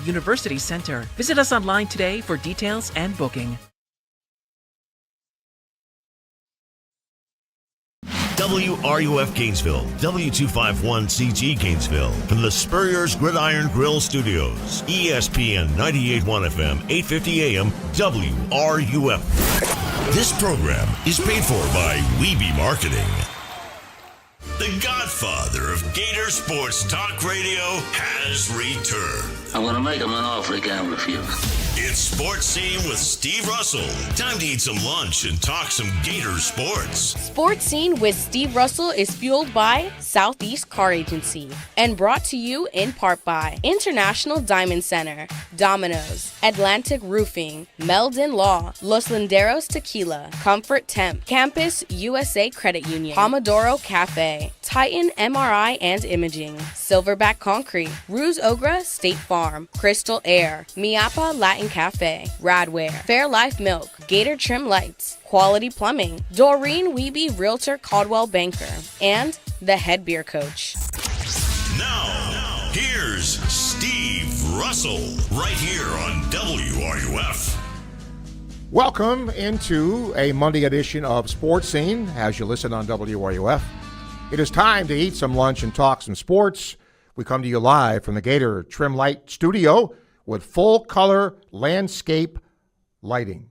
University Center. Visit us online today for details and booking. WRUF Gainesville, W251CG Gainesville, from the Spurrier's Gridiron Grill Studios, ESPN 98.1 FM, 850 AM, WRUF. This program is paid for by Weeby Marketing. The godfather of Gator Sports Talk Radio has returned. I'm going to make him an offer he can't refuse. It's Sports Scene with Steve Russell. Time to eat some lunch and talk some Gator sports. Sports Scene with Steve Russell is fueled by Southeast Car Agency and brought to you in part by International Diamond Center, Domino's, Atlantic Roofing, Meldon Law, Los Linderos Tequila, Comfort Temp, Campus USA Credit Union, Pomodoro Cafe, Titan MRI and Imaging, Silverback Concrete, Ruse Ogra State Farm, Crystal Air, Miapa Latin Cafe, Radware, Fairlife Milk, Gator Trim Lights, Quality Plumbing, Doreen Wiebe Realtor Caldwell Banker, and the Head Beer Coach. Now, here's Steve Russell, right here on WRUF. Welcome into a Monday edition of Sports Scene as you listen on WRUF. It is time to eat some lunch and talk some sports. We come to you live from the Gator Trim Light Studio with full-color landscape lighting.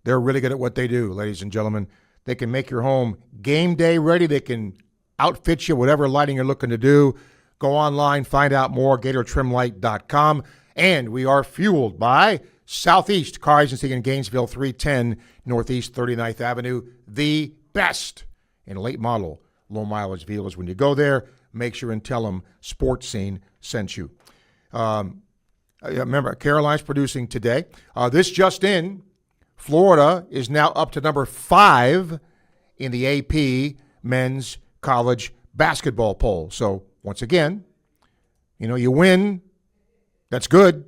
They're really good at what they do, ladies and gentlemen. They can make your home game day ready. They can outfit you, whatever lighting you're looking to do. Go online, find out more, GatorTrimLight.com. And we are fueled by Southeast Car Agency in Gainesville, 310 Northeast 39th Avenue. The best in late model, low mileage vehicles. When you go there, make sure and tell them Sports Scene sent you. Remember, Caroline's producing today. This just in, Florida is now up to number 5 in the AP men's college basketball poll. So, once again, you win. That's good.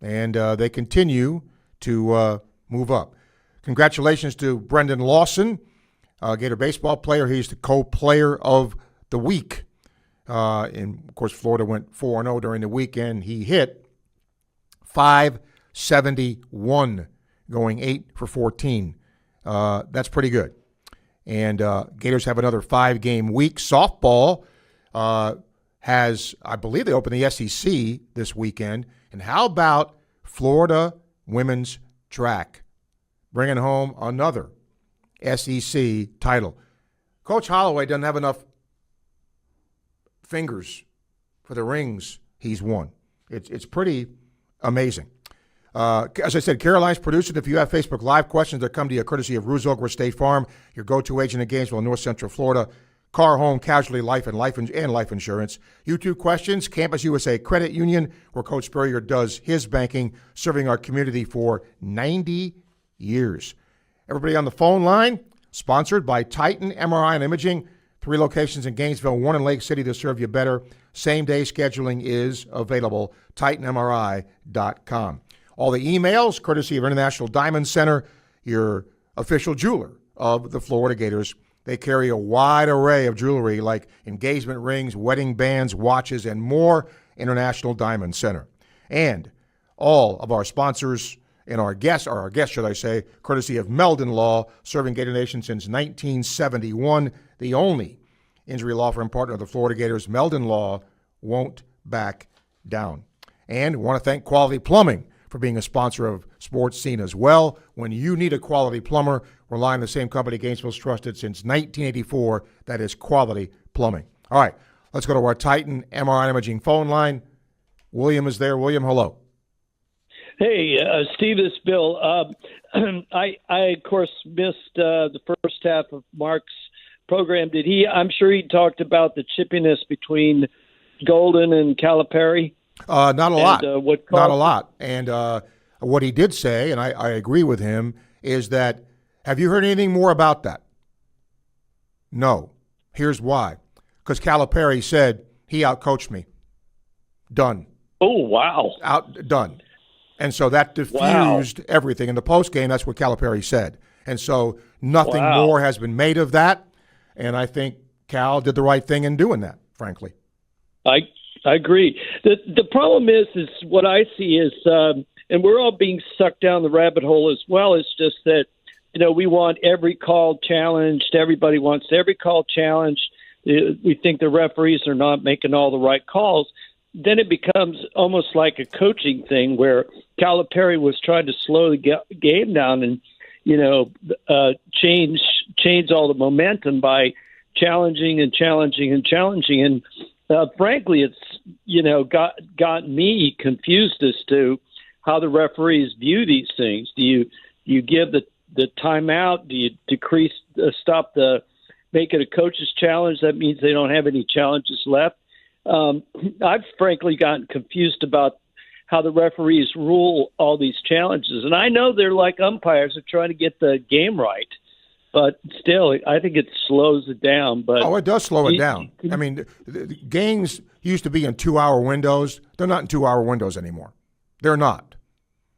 And they continue to move up. Congratulations to Brendan Lawson, Gator baseball player. He's the co-player of the week. And, of course, Florida went 4-0 during the weekend. He hit .571, going 8 for 14. That's pretty good. And Gators have another 5-game week. Softball has, I believe they open the SEC this weekend. And how about Florida women's track, bringing home another SEC title? Coach Holloway doesn't have enough fingers for the rings he's won. It's pretty amazing. As I said, Caroline's producing. If you have Facebook Live questions that come to you courtesy of Ruse Ogra State Farm, your go-to agent in Gainesville, North Central Florida, car, home, casualty, life, and life insurance. YouTube questions, Campus USA Credit Union, where Coach Spurrier does his banking, serving our community for 90 years. Everybody on the phone line, sponsored by Titan MRI and Imaging. 3 locations in Gainesville, 1 in Lake City to serve you better. Same-day scheduling is available, TitanMRI.com. All the emails, courtesy of International Diamond Center, your official jeweler of the Florida Gators. They carry a wide array of jewelry like engagement rings, wedding bands, watches, and more. International Diamond Center. And all of our sponsors and our guests, courtesy of Meldon Law, serving Gator Nation since 1971, the only injury law firm partner of the Florida Gators. Meldon Law won't back down. And we want to thank Quality Plumbing for being a sponsor of Sports Scene as well. When you need a quality plumber, rely on the same company Gainesville's trusted since 1984. That is Quality Plumbing. All right, let's go to our Titan MRI Imaging phone line. William is there. William, hello. Hey, Steve, this is Bill. I of course, missed the first half of Mark's program. I'm sure he talked about the chippiness between Golden and Calipari. Not a lot. Not a lot. And what he did say, and I agree with him, is that, have you heard anything more about that? No. Here's why. Because Calipari said he outcoached me. Done. Oh, wow. Done. And so that diffused everything. In the postgame, that's what Calipari said. And so nothing more has been made of that. And I think Cal did the right thing in doing that, frankly. I agree. The problem is what I see is, and we're all being sucked down the rabbit hole as well. It's just that, we want every call challenged. Everybody wants every call challenged. We think the referees are not making all the right calls. Then it becomes almost like a coaching thing where Calipari was trying to slow the game down and, change all the momentum by challenging and challenging and challenging. And frankly, it's, got me confused as to how the referees view these things. Do you give the timeout? Do you make it a coach's challenge? That means they don't have any challenges left. I've frankly gotten confused about how the referees rule all these challenges. And I know they're like umpires, they're trying to get the game right. But still, I think it slows it down. But it does slow it down. I mean, the games used to be in 2-hour windows. They're not in 2-hour windows anymore. They're not,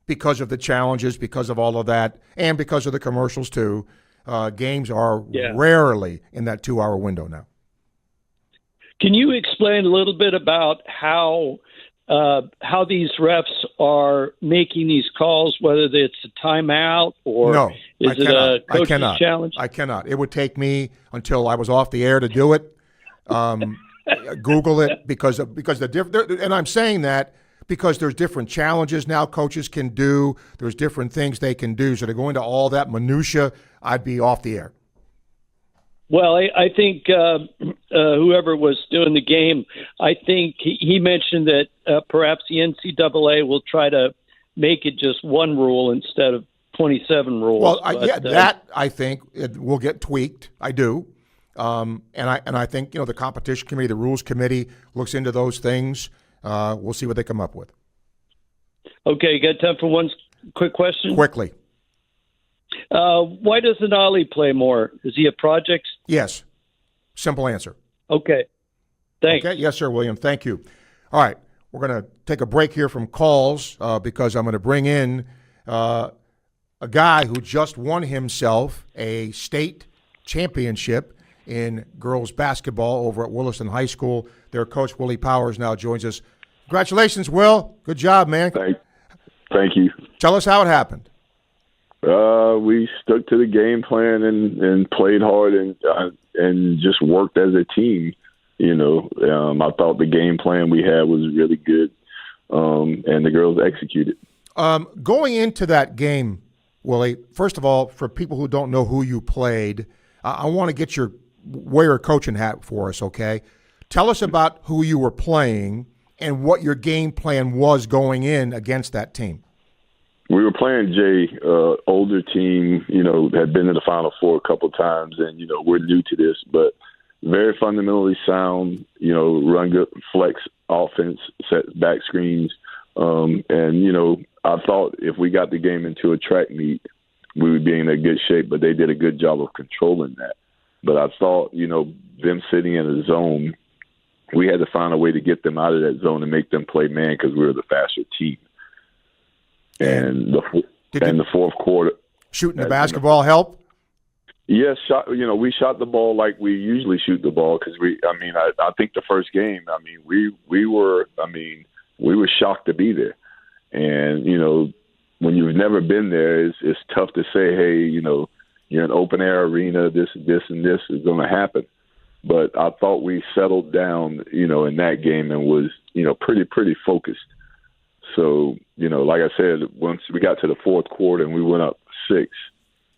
because of the challenges, because of all of that, and because of the commercials too. Games are rarely in that 2-hour window now. Can you explain a little bit about how these refs are making these calls, whether it's a timeout or is it a coach's challenge? I cannot. It would take me until I was off the air to do it. Google it because and I'm saying that because there's different challenges now coaches can do. There's different things they can do. So to go into all that minutia, I'd be off the air. Well, I think whoever was doing the game, I think he mentioned that perhaps the NCAA will try to make it just one rule instead of 27 rules. Well, that I think it will get tweaked. I do, and I think the competition committee, the rules committee, looks into those things. We'll see what they come up with. Okay, you got time for one quick question? Quickly. Why doesn't Ollie play more? Is he a project? Yes. Simple answer. Okay. Thanks. Okay. Yes, sir, William. Thank you. All right. We're going to take a break here from calls because I'm going to bring in a guy who just won himself a state championship in girls basketball over at Williston High School. Their coach, Willie Powers, now joins us. Congratulations, Will. Good job, man. Thank you. Tell us how it happened. We stuck to the game plan and played hard and just worked as a team. I thought the game plan we had was really good, and the girls executed. Going into that game, Willie, first of all, for people who don't know who you played, I want to get wear your coaching hat for us, okay? Tell us about who you were playing and what your game plan was going in against that team. We were playing Jay, older team, had been in the Final Four a couple of times, and, we're new to this, but very fundamentally sound, run good, flex offense, set back screens. And, I thought if we got the game into a track meet, we would be in a good shape, but they did a good job of controlling that. But I thought, them sitting in a zone, we had to find a way to get them out of that zone and make them play man because we were the faster team. And the fourth quarter, shooting the basketball help. Yes, we shot the ball like we usually shoot the ball because I think the first game, we were shocked to be there, and when you've never been there, it's tough to say, hey, you're in an open air arena, this and this is going to happen. But I thought we settled down, in that game and was, pretty focused. So, like I said, once we got to the fourth quarter and we went up 6,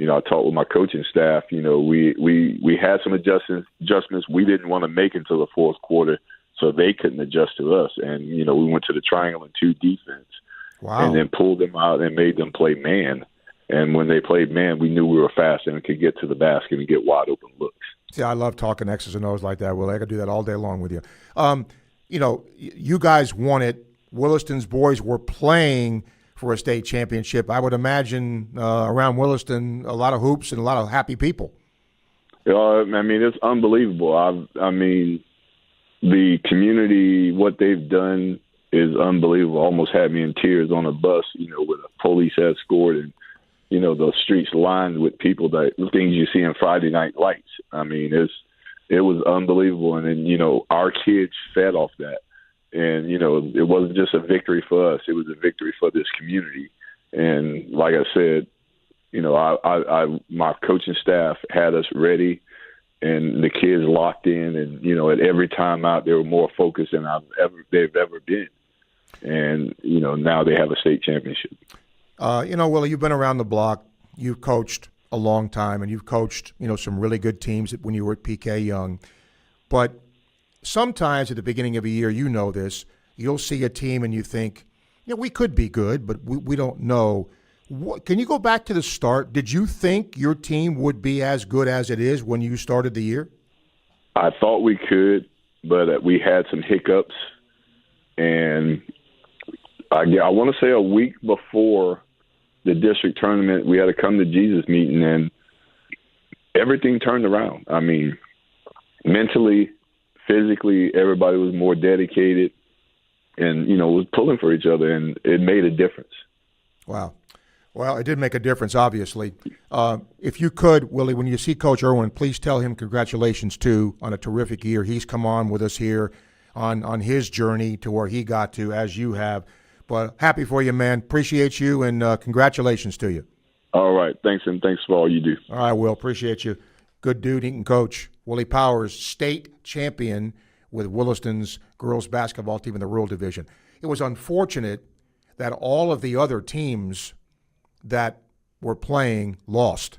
I talked with my coaching staff, we had some adjustments we didn't want to make until the fourth quarter so they couldn't adjust to us. And, we went to the triangle and 2 defense. Wow. And then pulled them out and made them play man. And when they played man, we knew we were fast and could get to the basket and get wide open looks. See, I love talking X's and O's like that, Will. I could do that all day long with you. You guys won it. Williston's boys were playing for a state championship. I would imagine around Williston, a lot of hoops and a lot of happy people. It's unbelievable. The community, what they've done is unbelievable. Almost had me in tears on a bus, with a police escort and, those streets lined with people, the things you see in Friday Night Lights. It was unbelievable. And then, our kids fed off that. And, it wasn't just a victory for us. It was a victory for this community. And like I said, my coaching staff had us ready and the kids locked in. And, at every time out, they were more focused than they've ever been. And, now they have a state championship. Willie, you've been around the block. You've coached a long time, and you've coached, some really good teams when you were at PK Young. But sometimes at the beginning of a year, this, you'll see a team and you think, we could be good, but we don't know. Can you go back to the start? Did you think your team would be as good as it is when you started the year? I thought we could, but we had some hiccups. And I want to say a week before the district tournament, we had a come to Jesus meeting, and everything turned around. I mean, mentally, physically, everybody was more dedicated and, was pulling for each other, and it made a difference. Wow. Well, it did make a difference, obviously. If you could, Willie, when you see Coach Irwin, please tell him congratulations, too, on a terrific year. He's come on with us here on his journey to where he got to, as you have. But happy for you, man. Appreciate you, and congratulations to you. All right. Thanks, and thanks for all you do. All right, Will. Appreciate you. Good dude, he can coach. Willie Powers, state champion with Williston's girls basketball team in the rural division. It was unfortunate that all of the other teams that were playing lost.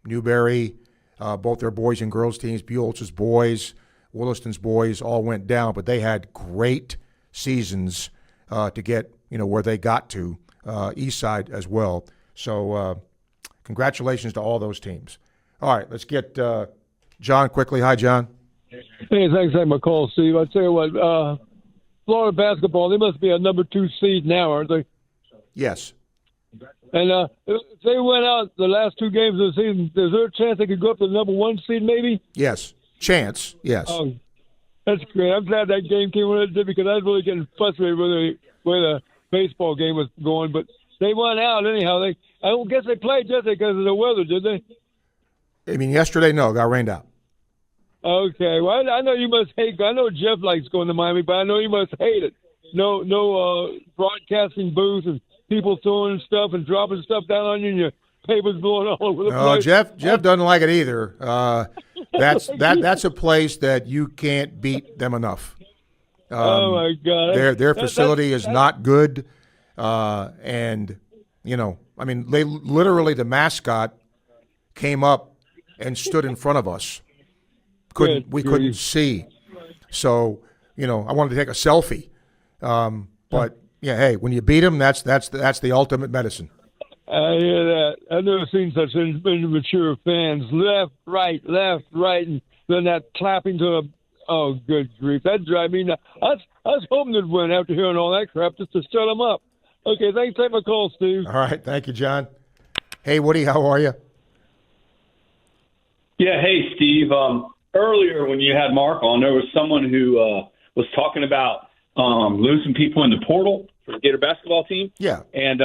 Newberry, both their boys and girls teams, Buell's boys, Williston's boys all went down, but they had great seasons to get, where they got to, East Side as well. So congratulations to all those teams. All right, let's get John quickly. Hi, John. Hey, thanks for taking my call, Steve. I tell you what, Florida basketball, they must be a number 2 seed now, aren't they? Yes. And if they went out the last 2 games of the season, is there a chance they could go up to the number 1 seed maybe? Yes. Chance, yes. Oh, that's great. I'm glad that game came when it did because I was really getting frustrated with the way the baseball game was going. But they went out anyhow. I don't guess they played just because of the weather, did they? I mean, yesterday, no, got rained out. Okay. Well, I know you must hate. I know Jeff likes going to Miami, but I know you must hate it. No broadcasting booth and people throwing stuff and dropping stuff down on you and your papers blowing all over the place. Jeff doesn't like it either. That's a place that you can't beat them enough. Oh my God! Their facility is not good, and I mean, they literally the mascot came up and stood in front of us. We couldn't see, so I wanted to take a selfie, but yeah, hey, when you beat them, that's the ultimate medicine. I hear that. I've never seen such immature fans. Left, right, and then that clapping to a. Oh, good grief! That drive me nuts. I was hoping they'd win after hearing all that crap just to shut them up. Okay, thanks for taking my call, Steve. All right, thank you, John. Hey, Woody, how are you? Yeah, hey, Steve. Earlier when you had Mark on, there was someone who was talking about losing people in the portal for the Gator basketball team. Yeah. And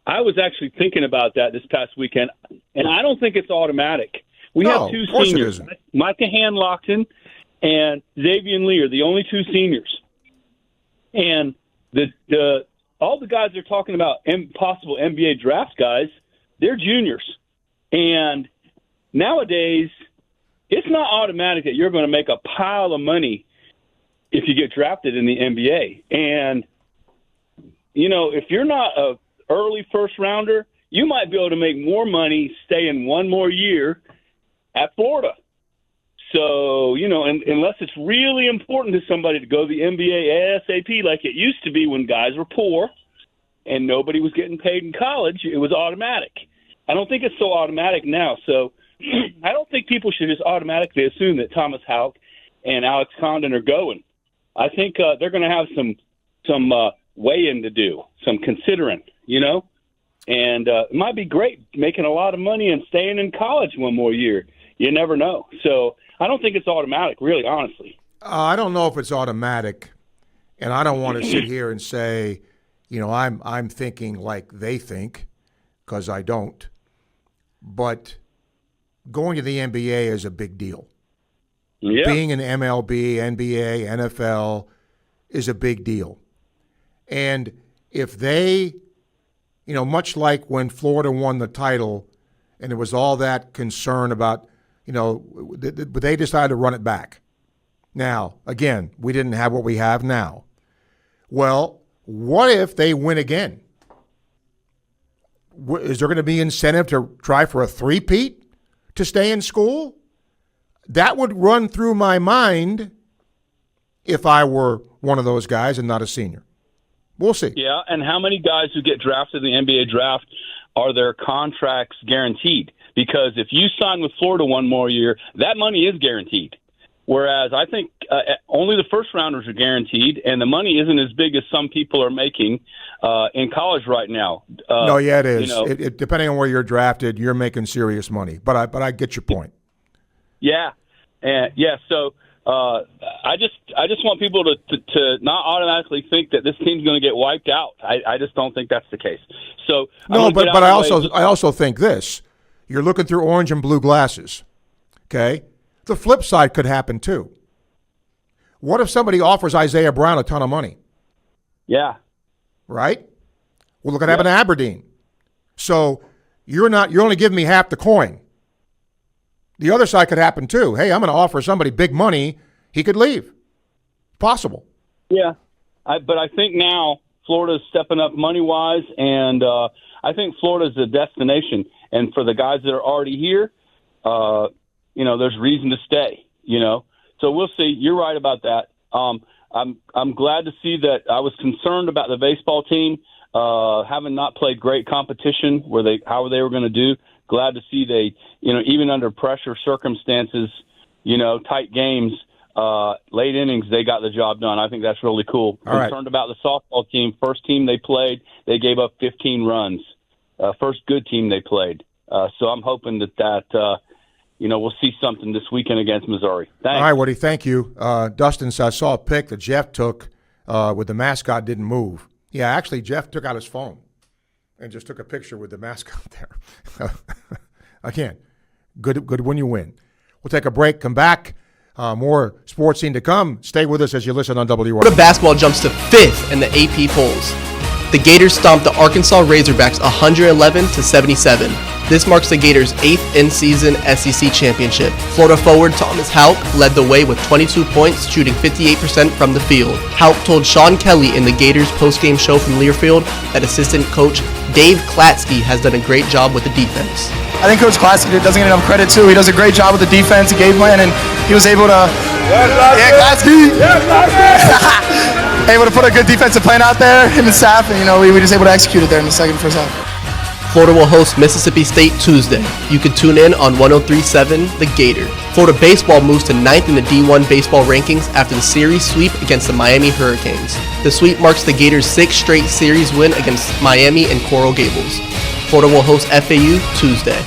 I was actually thinking about that this past weekend, and I don't think it's automatic. We have 2 seniors, Micah Hanlockton and Xavier Lee are the only 2 seniors. And all the guys they're talking about, possible NBA draft guys, they're juniors. And nowadays, it's not automatic that you're going to make a pile of money if you get drafted in the NBA. And, if you're not a early first rounder, you might be able to make more money staying 1 more year at Florida. So, unless it's really important to somebody to go to the NBA ASAP like it used to be when guys were poor and nobody was getting paid in college, it was automatic. I don't think it's so automatic now. So I don't think people should just automatically assume that Thomas Houck and Alex Condon are going. I think they're going to have some weigh-in to do, some considering, and it might be great making a lot of money and staying in college 1 more year. You never know. So I don't think it's automatic, really, honestly. I don't know if it's automatic, and I don't want to sit here and say, I'm thinking like they think, because I don't. But going to the NBA is a big deal. Yeah. Being in MLB, NBA, NFL, is a big deal. And if they, much like when Florida won the title and there was all that concern about, but they decided to run it back. Now, again, we didn't have what we have now. Well, what if they win again? Is there going to be incentive to try for a three-peat to stay in school? That would run through my mind if I were one of those guys and not a senior. We'll see. Yeah, and how many guys who get drafted in the NBA draft are their contracts guaranteed? Because if you sign with Florida one more year, that money is guaranteed. Whereas I think only the first rounders are guaranteed, and the money isn't as big as some people are making in college right now. It is. It, depending on where you're drafted, you're making serious money. But I get your point. Yeah, So I just want people to not automatically think that this team's going to get wiped out. I just don't think that's the case. So but I also think this: you're looking through orange and blue glasses. Okay. The flip side could happen too. What if somebody offers Isaiah Brown a ton of money? Yeah. Right? Well, look what happened to Aberdeen. So you're only giving me half the coin. The other side could happen too. Hey, I'm going to offer somebody big money. He could leave. Possible. Yeah. But I think now Florida's stepping up money-wise, and I think Florida's a destination. And for the guys that are already here, there's reason to stay, So we'll see. You're right about that. I'm glad to see that. I was concerned about the baseball team having not played great competition how they were going to do. Glad to see they, even under pressure circumstances, tight games, late innings, they got the job done. I think that's really cool. Concerned about the softball team. First team they played, they gave up 15 runs. First good team they played. So I'm hoping that we'll see something this weekend against Missouri. Thanks. All right, Woody, thank you. Dustin says, I saw a pic that Jeff took with the mascot didn't move. Yeah, actually, Jeff took out his phone and just took a picture with the mascot there. Again, good when you win. We'll take a break, come back. More sports scene to come. Stay with us as you listen on WR. Florida basketball jumps to 5th in the AP polls. The Gators stomped the Arkansas Razorbacks 111-77. This marks the Gators' 8th in-season SEC championship. Florida forward Thomas Houck led the way with 22 points, shooting 58% from the field. Houck told Sean Kelly in the Gators postgame show from Learfield that assistant coach Dave Klatsky has done a great job with the defense. I think Coach Klatsky doesn't get enough credit too. He does a great job with the defense, game plan, and he was able to Klatsky! Able to put a good defensive plan out there in the staff, and we were just able to execute it there in the first half. Florida will host Mississippi State Tuesday. You can tune in on 103.7 The Gator. Florida baseball moves to 9th in the D1 baseball rankings after the series sweep against the Miami Hurricanes. The sweep marks the Gators' 6th straight series win against Miami and Coral Gables. Florida will host FAU Tuesday.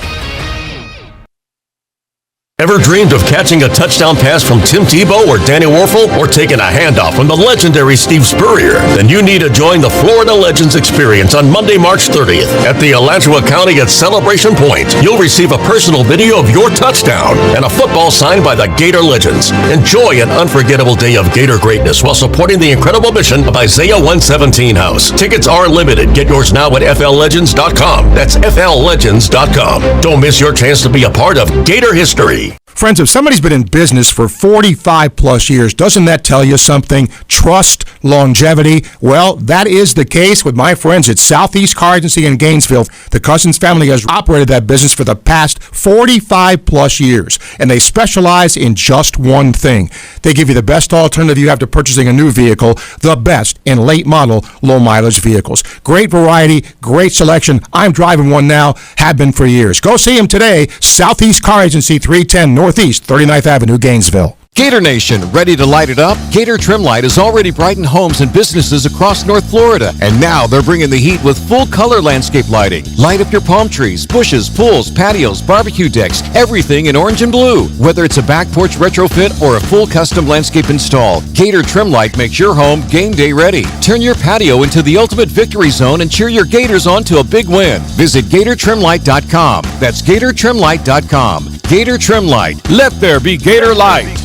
Ever dreamed of catching a touchdown pass from Tim Tebow or Danny Warfel, or taking a handoff from the legendary Steve Spurrier? Then you need to join the Florida Legends Experience on Monday, March 30th at the Alachua County at Celebration Point. You'll receive a personal video of your touchdown and a football signed by the Gator Legends. Enjoy an unforgettable day of Gator greatness while supporting the incredible mission of Isaiah 117 House. Tickets are limited. Get yours now at FLLegends.com. That's FLLegends.com. Don't miss your chance to be a part of Gator history. Friends, if somebody's been in business for 45 plus years, doesn't that tell you something? Trust, longevity. Well, that is the case with my friends at Southeast Car Agency in Gainesville. The Cousins family has operated that business for the past 45 plus years, and they specialize in just one thing. They give you the best alternative you have to purchasing a new vehicle, the best in late model, low mileage vehicles. Great variety, great selection. I'm driving one now, have been for years. Go see them today, Southeast Car Agency, 310 Northeast 39th Avenue, Gainesville. Gator Nation, ready to light it up? Gator Trim Light has already brightened homes and businesses across North Florida, and now they're bringing the heat with full color landscape lighting. Light up your palm trees, bushes, pools, patios, barbecue decks, everything in orange and blue. Whether it's a back porch retrofit or a full custom landscape install, Gator Trim Light makes your home game day ready. Turn your patio into the ultimate victory zone and cheer your Gators on to a big win. Visit GatorTrimLight.com. That's GatorTrimLight.com. Gator Trim Light. Let there be Gator Light.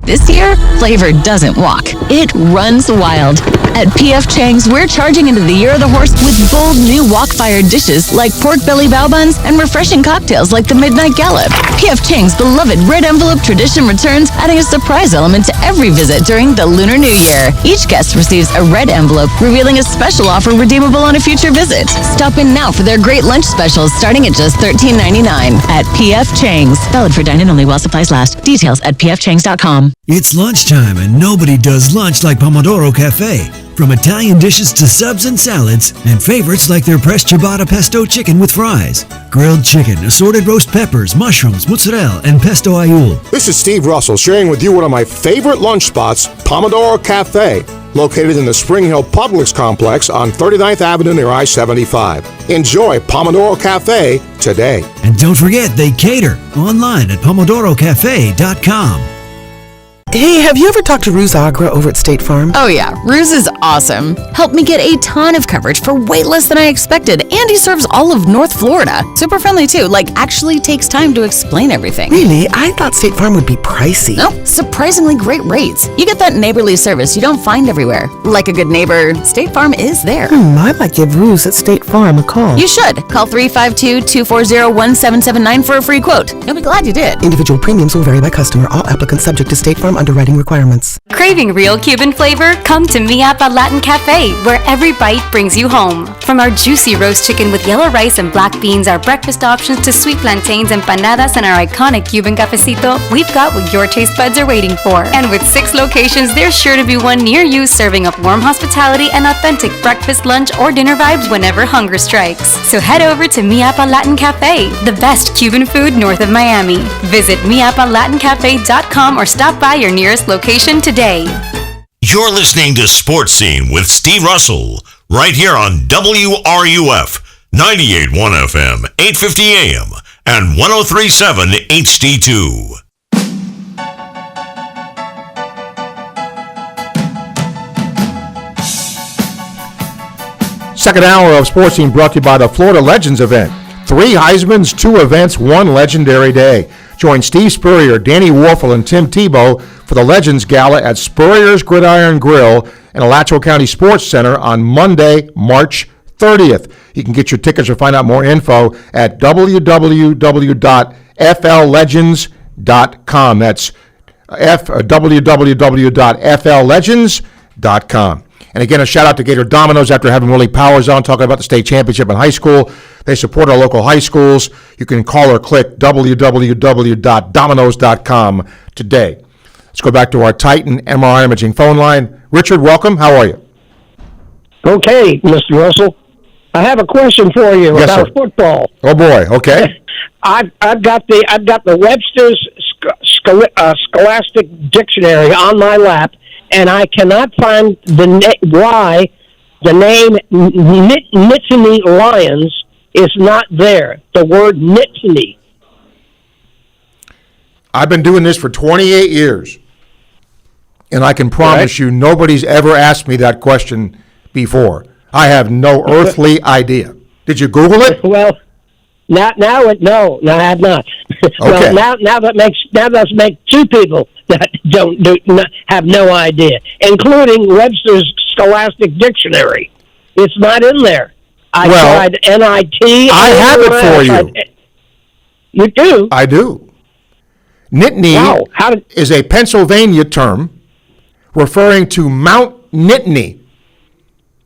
This year, flavor doesn't walk. It runs wild. At P.F. Chang's, we're charging into the Year of the Horse with bold new wok-fired dishes like pork belly bao buns and refreshing cocktails like the Midnight Gallop. P.F. Chang's beloved red envelope tradition returns, adding a surprise element to every visit during the Lunar New Year. Each guest receives a red envelope revealing a special offer redeemable on a future visit. Stop in now for their great lunch specials starting at just $13.99 at P.F. Chang's. Valid for dine-in only while supplies last. Details at pfchangs.com. It's lunchtime and nobody does lunch like Pomodoro Cafe. From Italian dishes to subs and salads, and favorites like their pressed ciabatta pesto chicken with fries, grilled chicken, assorted roast peppers, mushrooms, mozzarella, and pesto aioli. This is Steve Russell sharing with you one of my favorite lunch spots, Pomodoro Cafe, located in the Spring Hill Publix complex on 39th Avenue near I-75. Enjoy Pomodoro Cafe today. And don't forget, they cater online at pomodorocafe.com. Hey, have you ever talked to Ruse Agra over at State Farm? Oh yeah, Ruse is awesome. Helped me get a ton of coverage for way less than I expected, and he serves all of North Florida. Super friendly too, actually takes time to explain everything. Really? I thought State Farm would be pricey. No, surprisingly great rates. You get that neighborly service you don't find everywhere. Like a good neighbor, State Farm is there. I might give Ruse at State Farm a call. You should. Call 352-240-1779 for a free quote. You'll be glad you did. Individual premiums will vary by customer. All applicants subject to State Farm underwriting requirements. Craving real Cuban flavor? Come to Mi Apa Latin Cafe, where every bite brings you home. From our juicy roast chicken with yellow rice and black beans, our breakfast options to sweet plantains, empanadas, and our iconic Cuban cafecito, we've got what your taste buds are waiting for. And with 6 locations, there's sure to be one near you serving up warm hospitality and authentic breakfast, lunch, or dinner vibes whenever hunger strikes. So head over to Mi Apa Latin Cafe, the best Cuban food north of Miami. Visit miapalatincafe.com or stop by your nearest location today. You're listening to Sports Scene with Steve Russell, right here on WRUF, 98.1 FM, 850 AM, and 103.7 HD2. Second hour of Sports Scene brought to you by the Florida Legends event. 3 Heismans, 2 events, 1 legendary day. Join Steve Spurrier, Danny Warfel, and Tim Tebow for the Legends Gala at Spurrier's Gridiron Grill in Alachua County Sports Center on Monday, March 30th. You can get your tickets or find out more info at www.fllegends.com. That's www.fllegends.com. And again, a shout out to Gator Dominoes after having Willie Powers on talking about the state championship in high school. They support our local high schools. You can call or click www.dominoes.com today. Let's go back to our Titan MRI imaging phone line. Richard, welcome. How are you? Okay, Mr. Russell. I have a question for you about football. Oh boy. Okay. I've got the Webster's Scholastic Dictionary on my lap, and I cannot find why the name Nittany Lions is not there. The word Nittany. I've been doing this for 28 years, and I can promise you nobody's ever asked me that question before. I have no earthly idea. Did you Google it? Well, no, I have not. Okay. Well, now that makes 2 people that have no idea, including Webster's Scholastic Dictionary. It's not in there. I tried NIT. I have it for you. You do? I do. Nittany is a Pennsylvania term referring to Mount Nittany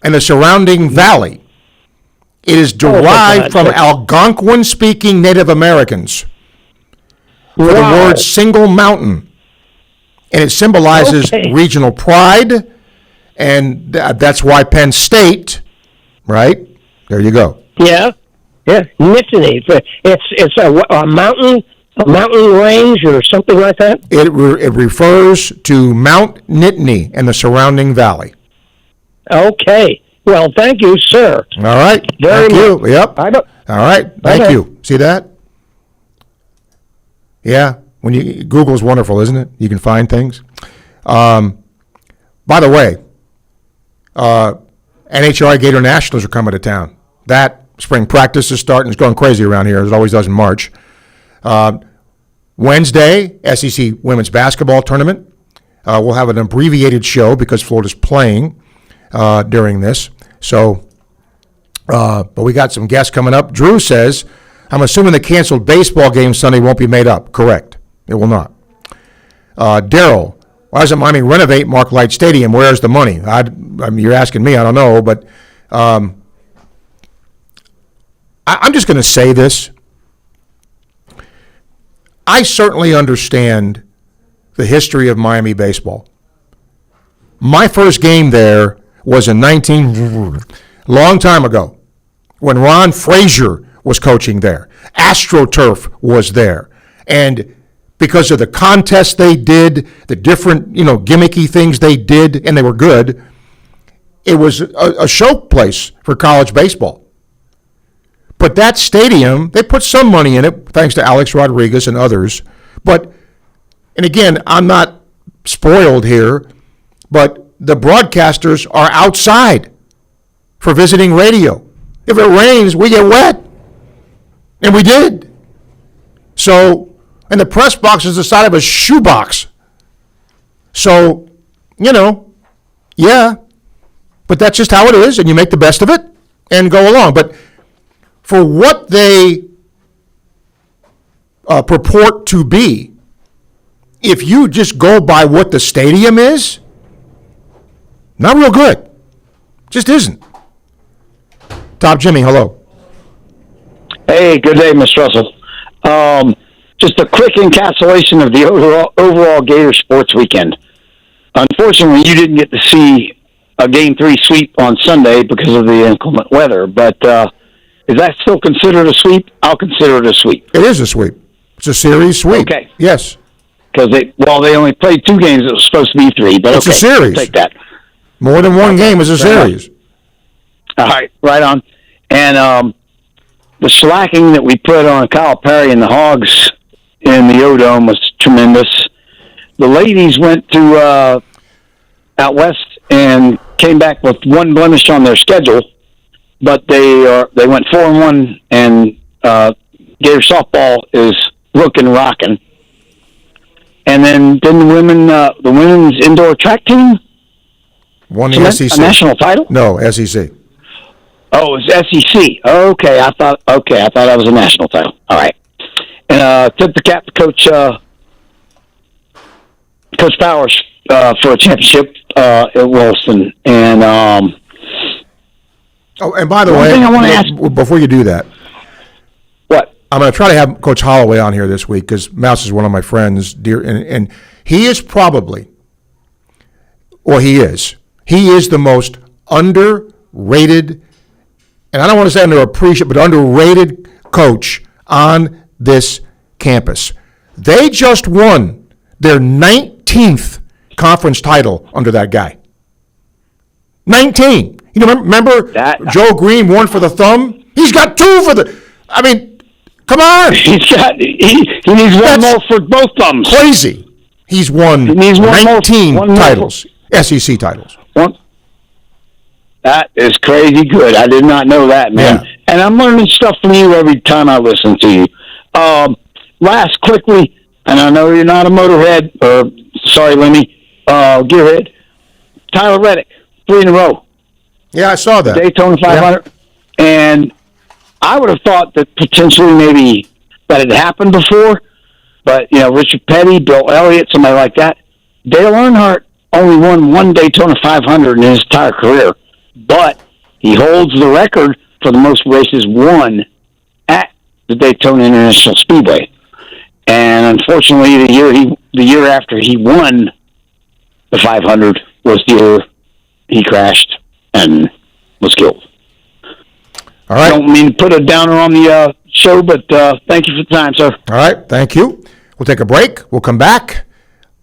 and the surrounding valley. It is derived from Algonquin-speaking Native Americans for the word single mountain. And it symbolizes regional pride, and that's why Penn State, right? There you go. Yeah. Nittany. It's a mountain range or something like that? It refers to Mount Nittany and the surrounding valley. Okay. Well, thank you, sir. All right. Thank you. Yep. All right. Thank you. See that? Yeah. Google's wonderful, isn't it? You can find things. By the way, NHRI Gator Nationals are coming to town. That spring practice is starting. It's going crazy around here, as it always does in March. Wednesday, SEC Women's Basketball Tournament. We'll have an abbreviated show because Florida's playing during this. So, but we got some guests coming up. Drew says, I'm assuming the canceled baseball game Sunday won't be made up. Correct. It will not. Daryl, why doesn't Miami renovate Mark Light Stadium? Where's the money? I mean, you're asking me. I don't know. But I'm just going to say this. I certainly understand the history of Miami baseball. My first game there was in long time ago, when Ron Frazier was coaching there. AstroTurf was there. And because of the contests they did, the different, gimmicky things they did, and they were good, it was a show place for college baseball. But that stadium, they put some money in it, thanks to Alex Rodriguez and others. But, and again, I'm not spoiled here, but the broadcasters are outside for visiting radio. If it rains, we get wet. And we did. So, and the press box is the side of a shoebox. So, yeah. But that's just how it is, and you make the best of it and go along. But for what they purport to be, if you just go by what the stadium is, not real good. Just isn't. Top Jimmy, hello. Hey, good day, Mr. Russell. Just a quick encapsulation of the overall Gator sports weekend. Unfortunately, you didn't get to see a Game 3 sweep on Sunday because of the inclement weather, but is that still considered a sweep? I'll consider it a sweep. It is a sweep. It's a series sweep. Okay. Yes. Because they only played 2 games. It was supposed to be 3, but it's a series. I'll take that. More than one game is a series. All right, right on. And the slacking that we put on Kyle Perry and the Hogs in the O-Dome was tremendous. The ladies went to out west and came back with one blemish on their schedule, but they went 4-1, and Gator softball is looking rocking. And then the women's indoor track team won the SEC. A national title? No, SEC. Oh, it's SEC. Okay, I thought that was a national title. All right. And tip the cap to Coach Powers for a championship at Wilson. And and by the way, thing I want to ask before you do that, what? I'm going to try to have Coach Holloway on here this week because Mouse is one of my friends, dear, and he is probably, or he is the most underrated, and I don't want to say underappreciated, but underrated coach on this campus. They just won their 19th conference title under that guy. 19. You know, remember Joe Green won for the Thumb? He's got 2 for the. I mean, come on. He needs one more for both thumbs. Crazy. He's won 19 titles, SEC titles. That is crazy good. I did not know that, man. Yeah. And I'm learning stuff from you every time I listen to you. Last, quickly, and I know you're not a motorhead, or sorry, Lemmy, gearhead. Tyler Reddick, 3 in a row. Yeah, I saw that. Daytona 500. Yeah. And I would have thought that potentially maybe that had happened before, but, Richard Petty, Bill Elliott, somebody like that. Dale Earnhardt only won 1 Daytona 500 in his entire career, but he holds the record for the most races won at the Daytona International Speedway. And unfortunately, the year after he won the 500 was the year he crashed and was killed. All right. I don't mean to put a downer on the show, but thank you for the time, sir. All right, thank you. We'll take a break. We'll come back.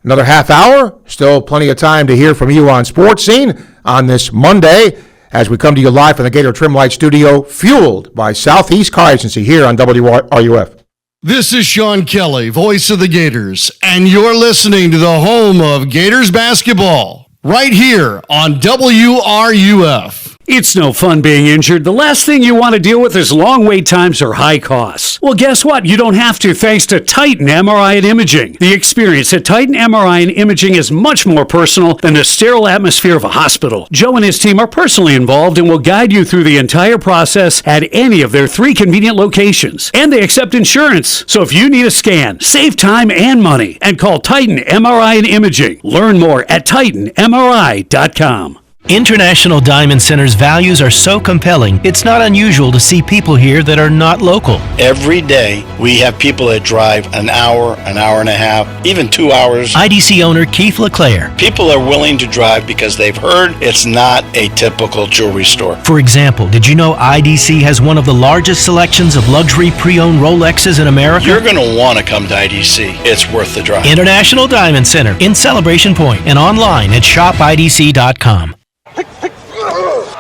Another half hour. Still plenty of time to hear from you on Sports Scene on this Monday as we come to you live from the Gator Trim Light Studio, fueled by Southeast Car Agency here on WRUF. This is Sean Kelly, voice of the Gators, and you're listening to the home of Gators basketball right here on WRUF. It's no fun being injured. The last thing you want to deal with is long wait times or high costs. Well, guess what? You don't have to thanks to Titan MRI and Imaging. The experience at Titan MRI and Imaging is much more personal than the sterile atmosphere of a hospital. Joe and his team are personally involved and will guide you through the entire process at any of their 3 convenient locations. And they accept insurance. So if you need a scan, save time and money and call Titan MRI and Imaging. Learn more at TitanMRI.com. International Diamond Center's values are so compelling, it's not unusual to see people here that are not local. Every day, we have people that drive an hour and a half, even 2 hours. IDC owner Keith LeClaire. People are willing to drive because they've heard it's not a typical jewelry store. For example, did you know IDC has one of the largest selections of luxury pre-owned Rolexes in America? You're going to want to come to IDC. It's worth the drive. International Diamond Center in Celebration Point and online at shopidc.com.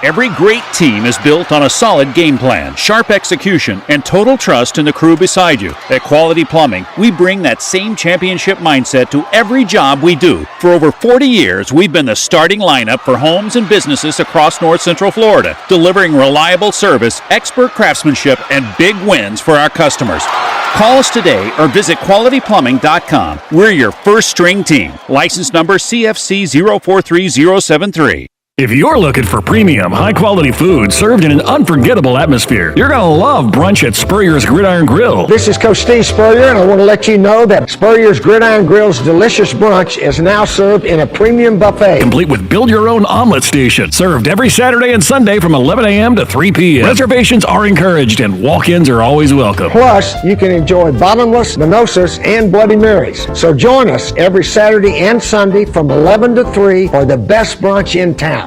Every great team is built on a solid game plan, sharp execution, and total trust in the crew beside you. At Quality Plumbing, we bring that same championship mindset to every job we do. For over 40 years, we've been the starting lineup for homes and businesses across North Central Florida, delivering reliable service, expert craftsmanship, and big wins for our customers. Call us today or visit qualityplumbing.com. We're your first string team. License number CFC 043073. If you're looking for premium, high-quality food served in an unforgettable atmosphere, you're going to love brunch at Spurrier's Gridiron Grill. This is Coach Steve Spurrier, and I want to let you know that Spurrier's Gridiron Grill's delicious brunch is now served in a premium buffet. Complete with build-your-own omelet station, served every Saturday and Sunday from 11 a.m. to 3 p.m. Reservations are encouraged, and walk-ins are always welcome. Plus, you can enjoy bottomless mimosas and Bloody Marys. So join us every Saturday and Sunday from 11 to 3 for the best brunch in town.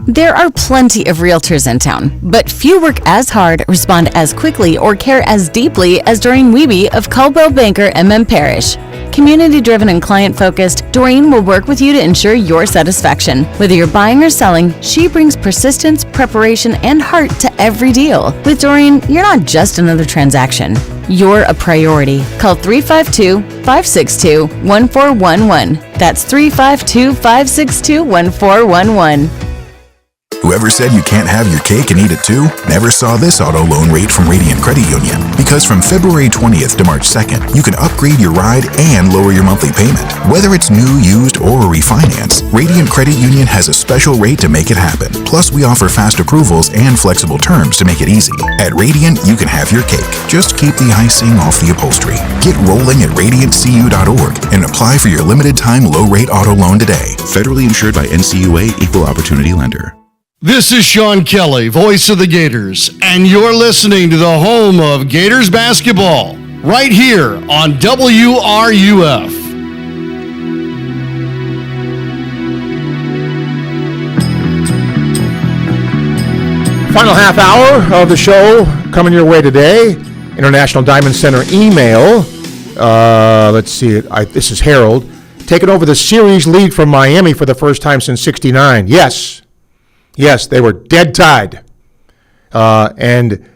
There are plenty of realtors in town, but few work as hard, respond as quickly, or care as deeply as Doreen Wiebe of Caldwell Banker MM Parish. Community-driven and client-focused, Doreen will work with you to ensure your satisfaction. Whether you're buying or selling, she brings persistence, preparation, and heart to every deal. With Doreen, you're not just another transaction. You're a priority. Call 352-562-1411. That's 352-562-1411. Whoever said you can't have your cake and eat it too never saw this auto loan rate from Radiant Credit Union. Because from February 20th to March 2nd, you can upgrade your ride and lower your monthly payment. Whether it's new, used, or a refinance, Radiant Credit Union has a special rate to make it happen. Plus, we offer fast approvals and flexible terms to make it easy. At Radiant, you can have your cake. Just keep the icing off the upholstery. Get rolling at radiantcu.org and apply for your limited time low rate auto loan today. Federally insured by NCUA, Equal Opportunity Lender. This is Sean Kelly, voice of the Gators, and you're listening to the home of Gators basketball, right here on WRUF. Final half hour of the show coming your way today. International Diamond Center email. Let's see it. This is Harold. Taking over the series lead from Miami for the first time since '69. Yes, they were dead tied. And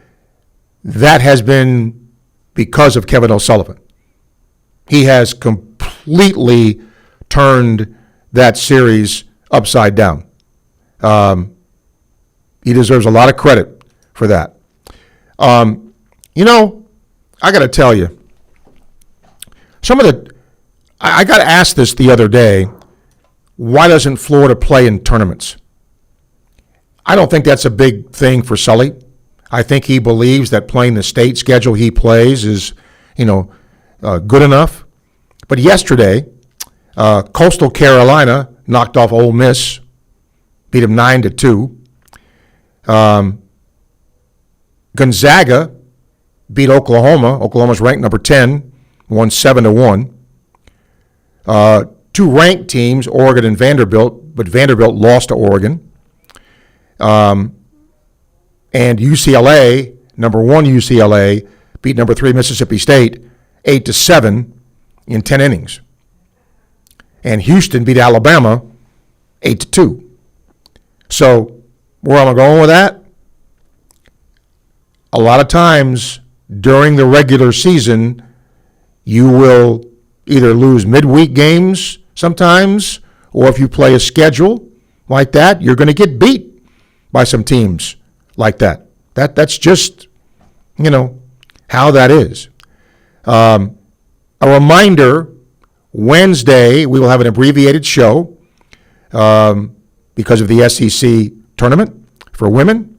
that has been because of Kevin O'Sullivan. He has completely turned that series upside down. He deserves a lot of credit for that. I got to tell you, I got asked this the other day, why doesn't Florida play in tournaments? I don't think that's a big thing for Sully. I think he believes that playing the state schedule he plays is, good enough. But yesterday, Coastal Carolina knocked off Ole Miss, beat them 9-2. Gonzaga beat Oklahoma. Oklahoma's ranked number 10, won 7-1. Two ranked teams, Oregon and Vanderbilt, but Vanderbilt lost to Oregon. And UCLA, number 1 UCLA, beat number 3 Mississippi State 8-7 in 10 innings. And Houston beat Alabama 8-2. So where am I going with that? A lot of times during the regular season, you will either lose midweek games sometimes, or if you play a schedule like that, you're going to get beat by some teams like that. That's just, how that is. A reminder, Wednesday we will have an abbreviated show because of the SEC tournament for women,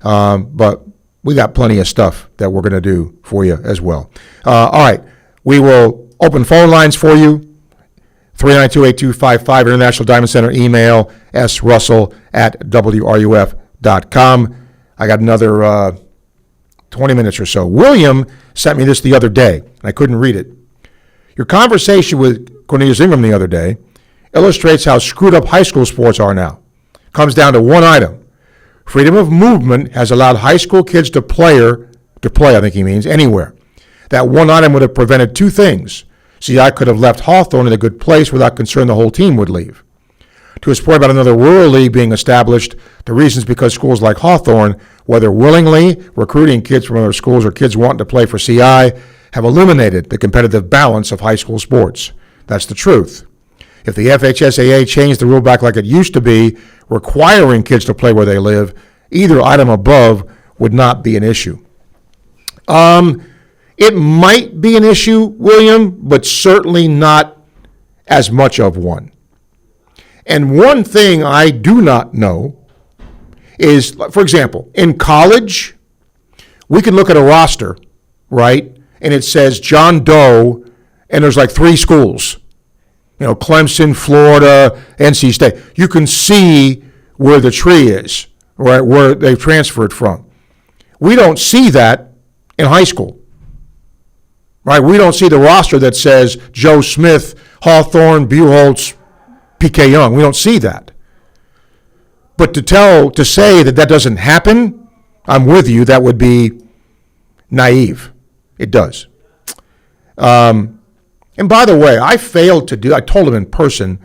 but we got plenty of stuff that we're going to do for you as well. All right, we will open phone lines for you. 392-8255, International Diamond Center, email srussell@wruf.com. I got another 20 minutes or so. William sent me this the other day, and I couldn't read it. Your conversation with Cornelius Ingram the other day illustrates how screwed up high school sports are now. Comes down to one item. Freedom of movement has allowed high school kids to play, I think he means, anywhere. That one item would have prevented two things. See, I could have left Hawthorne in a good place without concern the whole team would leave. To his point about another Rural League being established, the reasons because schools like Hawthorne, whether willingly recruiting kids from other schools or kids wanting to play for CI, have eliminated the competitive balance of high school sports. That's the truth. If the FHSAA changed the rule back like it used to be, requiring kids to play where they live, either item above would not be an issue. It might be an issue, William, but certainly not as much of one. And one thing I do not know is, for example, in college, we can look at a roster, right, and it says John Doe, and there's like 3 schools. Clemson, Florida, NC State. You can see where the tree is, right, where they've transferred from. We don't see that in high school. Right, we don't see the roster that says Joe Smith, Hawthorne, Buchholz, P.K. Young. We don't see that. But to say that doesn't happen, I'm with you. That would be naive. It does. And by the way, I told him in person,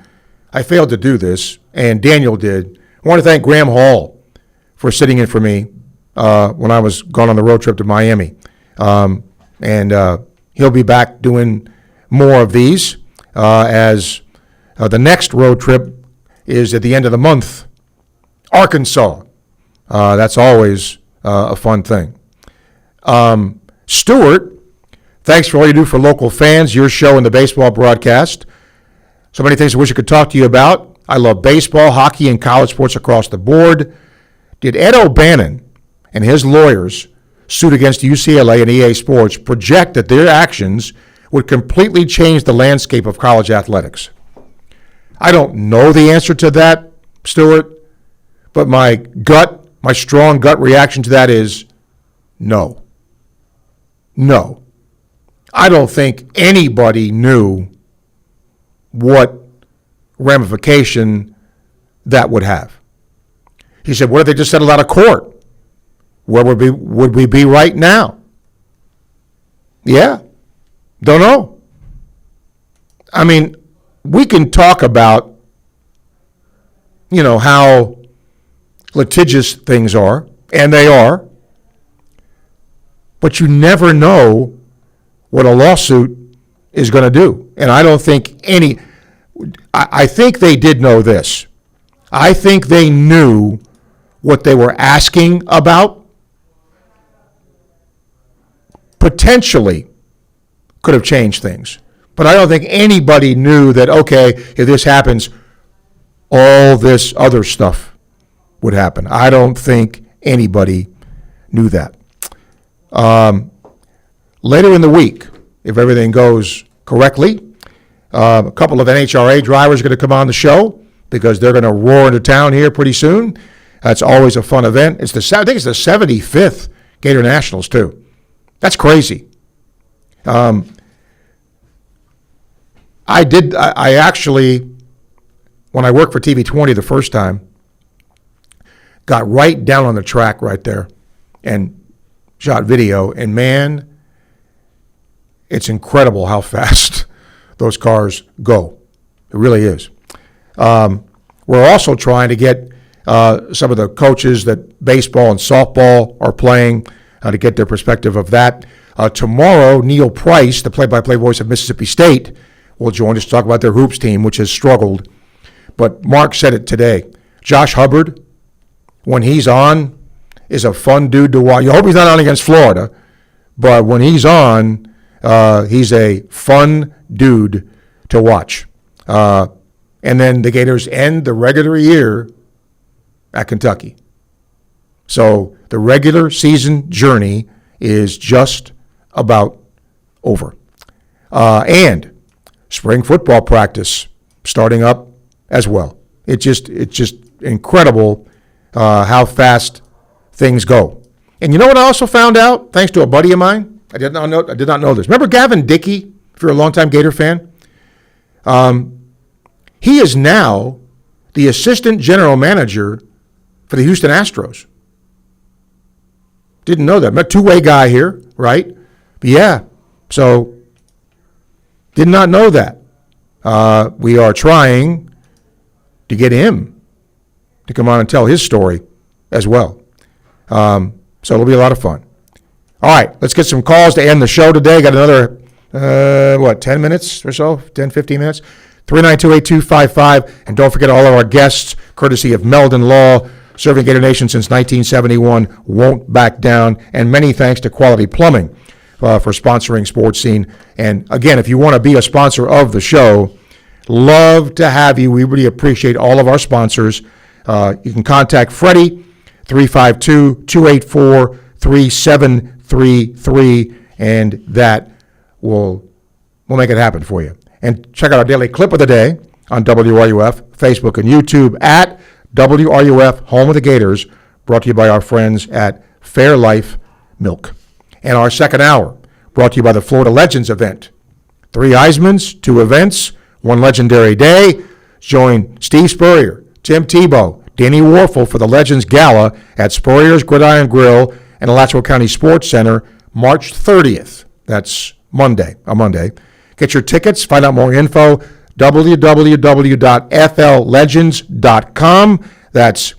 I failed to do this, and Daniel did. I want to thank Graham Hall for sitting in for me when I was gone on the road trip to Miami. He'll be back doing more of these as the next road trip is at the end of the month, Arkansas. That's always a fun thing. Stuart, thanks for all you do for local fans, your show and the baseball broadcast. So many things I wish I could talk to you about. I love baseball, hockey, and college sports across the board. Did Ed O'Bannon and his lawyers suit against UCLA and EA Sports project that their actions would completely change the landscape of college athletics? I don't know the answer to that, Stuart, but my strong gut reaction to that is no. No. I don't think anybody knew what ramification that would have. He said, what if they just settled out of court? Where would we be right now? Yeah, don't know. I mean, we can talk about, how litigious things are, and they are, but you never know what a lawsuit is going to do. And I don't think I think they did know this. I think they knew what they were asking about potentially could have changed things. But I don't think anybody knew that, okay, if this happens, all this other stuff would happen. I don't think anybody knew that. Later in the week, if everything goes correctly, a couple of NHRA drivers are going to come on the show because they're going to roar into town here pretty soon. That's always a fun event. I think it's the 75th Gator Nationals, too. That's crazy. I actually, when I worked for TV20 the first time, got right down on the track right there and shot video. And man, it's incredible how fast those cars go. It really is. We're also trying to get some of the coaches that baseball and softball are playing to get their perspective of that. Tomorrow, Neil Price, the play-by-play voice of Mississippi State, will join us to talk about their hoops team, which has struggled. But Mark said it today. Josh Hubbard, when he's on, is a fun dude to watch. You hope he's not on against Florida, but when he's on, he's a fun dude to watch. And then the Gators end the regular year at Kentucky. So the regular season journey is just about over. And spring football practice starting up as well. It's just incredible how fast things go. And you know what I also found out, thanks to a buddy of mine? I did not know this. Remember Gavin Dickey, if you're a longtime Gator fan? He is now the assistant general manager for the Houston Astros. Didn't know that. I'm a two-way guy here, right? But yeah, so did not know that. We are trying to get him to come on and tell his story as well. So it'll be a lot of fun. All right, let's get some calls to end the show today. Got another, 10 minutes or so? 10, 15 minutes? 392-8255. And don't forget all of our guests, courtesy of Meldon Law, serving Gator Nation since 1971, won't back down. And many thanks to Quality Plumbing for sponsoring Sports Scene. And again, if you want to be a sponsor of the show, love to have you. We really appreciate all of our sponsors. You can contact Freddie, 352-284-3733, and that will make it happen for you. And check out our daily clip of the day on WRUF, Facebook, and YouTube at WRUF, Home of the Gators, brought to you by our friends at Fairlife Milk. And our second hour, brought to you by the Florida Legends event. 3 Eismans, 2 events, 1 legendary day. Join Steve Spurrier, Tim Tebow, Danny Warfel for the Legends Gala at Spurrier's Gridiron Grill and Alachua County Sports Center, March 30th. That's Monday. Get your tickets, find out more info, www.fllegends.com. That's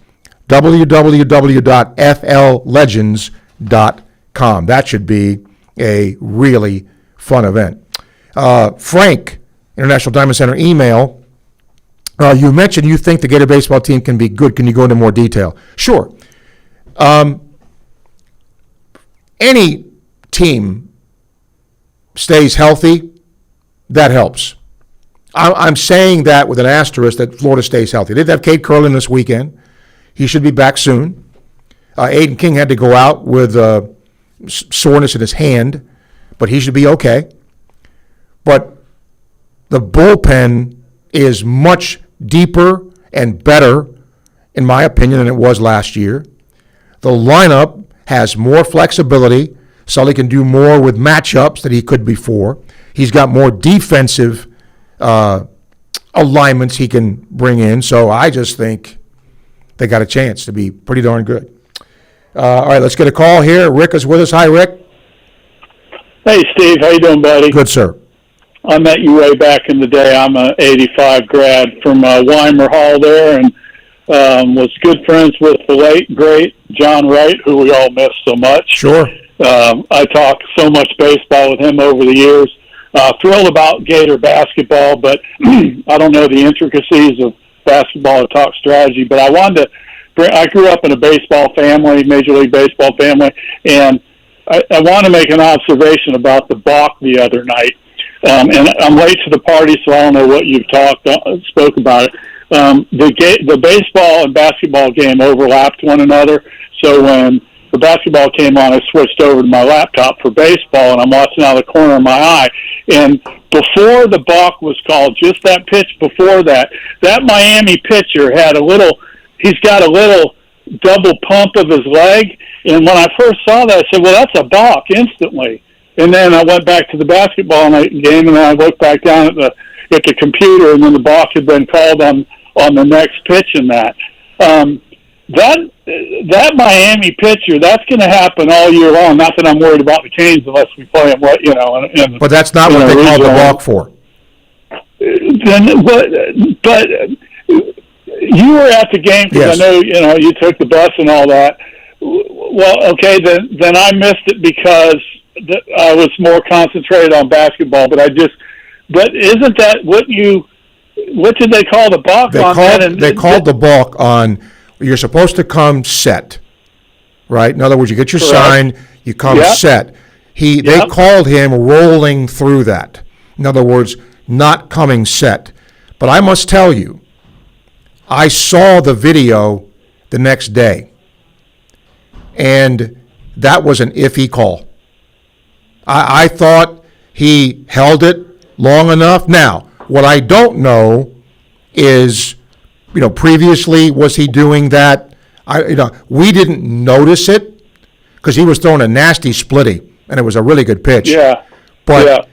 www.fllegends.com. That should be a really fun event. Frank, International Diamond Center email. You mentioned you think the Gator baseball team can be good. Can you go into more detail? Sure. Any team stays healthy, that helps. I'm saying that with an asterisk that Florida stays healthy. They did have Cade Curlin this weekend. He should be back soon. Aiden King had to go out with soreness in his hand, but he should be okay. But the bullpen is much deeper and better, in my opinion, than it was last year. The lineup has more flexibility. Sully can do more with matchups than he could before. He's got more defensive alignments he can bring in. So I just think they got a chance to be pretty darn good. All right, let's get a call here. Rick is with us. Hi, Rick. Hey, Steve. How you doing, buddy? Good, sir. I met you way back in the day. I'm a 85 grad from Weimer Hall there, and was good friends with the late, great John Wright, who we all miss so much. Sure. I talked so much baseball with him over the years. Thrilled about Gator basketball, but I don't know the intricacies of basketball or talk strategy. But I wanted to I grew up in a baseball family, Major League Baseball family, and I want to make an observation about the balk the other night. And I'm late to the party, so I don't know what you've spoke about it. The baseball and basketball game overlapped one another, so when the basketball came on, I switched over to my laptop for baseball, and I'm watching out of the corner of my eye. And before the balk was called, just that pitch before that Miami pitcher had he's got a little double pump of his leg. And when I first saw that, I said, well, that's a balk instantly. And then I went back to the basketball game, and then I looked back down at the computer, and then the balk had been called on the next pitch in that. That Miami pitcher, that's going to happen all year long. Not that I'm worried about the Canes unless we play them, but that's not what they called the balk for. But you were at the game because yes. I know you took the bus and all that. Well, okay, then I missed it because I was more concentrated on basketball. But isn't that what did they call the balk on? They called the balk on you're supposed to come set, right? In other words, you get your Correct. sign, you come set. They called him rolling through that. In other words, not coming set. But I must tell you, I saw the video the next day, and that was an iffy call. I thought he held it long enough. Now, what I don't know is, previously, was he doing that? We didn't notice it because he was throwing a nasty splitty, and it was a really good pitch. Yeah. But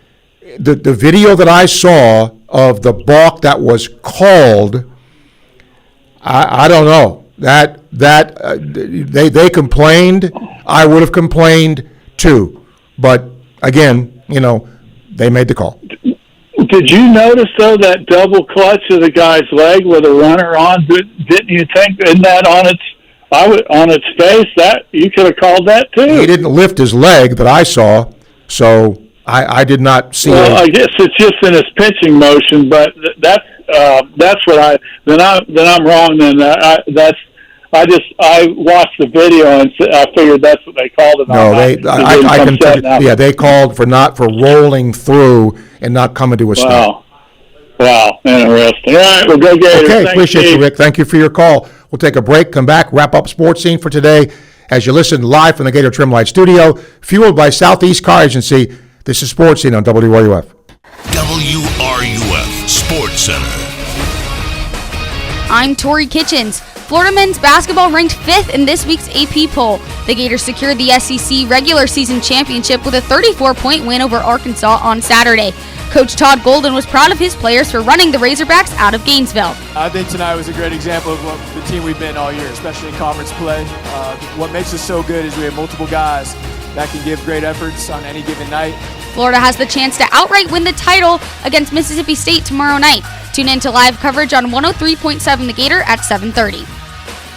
the video that I saw of the balk that was called, I don't know. They complained. I would have complained too. But again, they made the call. Did you notice, though, that double clutch of the guy's leg with a runner on? Didn't you think, isn't that on its face? That you could have called that too. He didn't lift his leg that I saw, so I did not see. Well, I guess it's just in his pitching motion, but that's what then I'm wrong. Then I watched the video and I figured that's what they called it. No, they called for rolling through and not coming to a stop. Wow, interesting. All right, we'll go Gators. Okay, Thanks, appreciate Steve. you, Rick. Thank you for your call. We'll take a break, come back, wrap up Sports Scene for today as you listen live from the Gator Trim Light Studio, fueled by Southeast Car Agency. This is Sports Scene on WRUF. WRUF Sports Center. I'm Tori Kitchens. Florida men's basketball ranked 5th in this week's AP poll. The Gators secured the SEC regular season championship with a 34-point win over Arkansas on Saturday. Coach Todd Golden was proud of his players for running the Razorbacks out of Gainesville. I think tonight was a great example of what the team we've been all year, especially in conference play. What makes us so good is we have multiple guys that can give great efforts on any given night. Florida has the chance to outright win the title against Mississippi State tomorrow night. Tune in to live coverage on 103.7 The Gator at 7:30.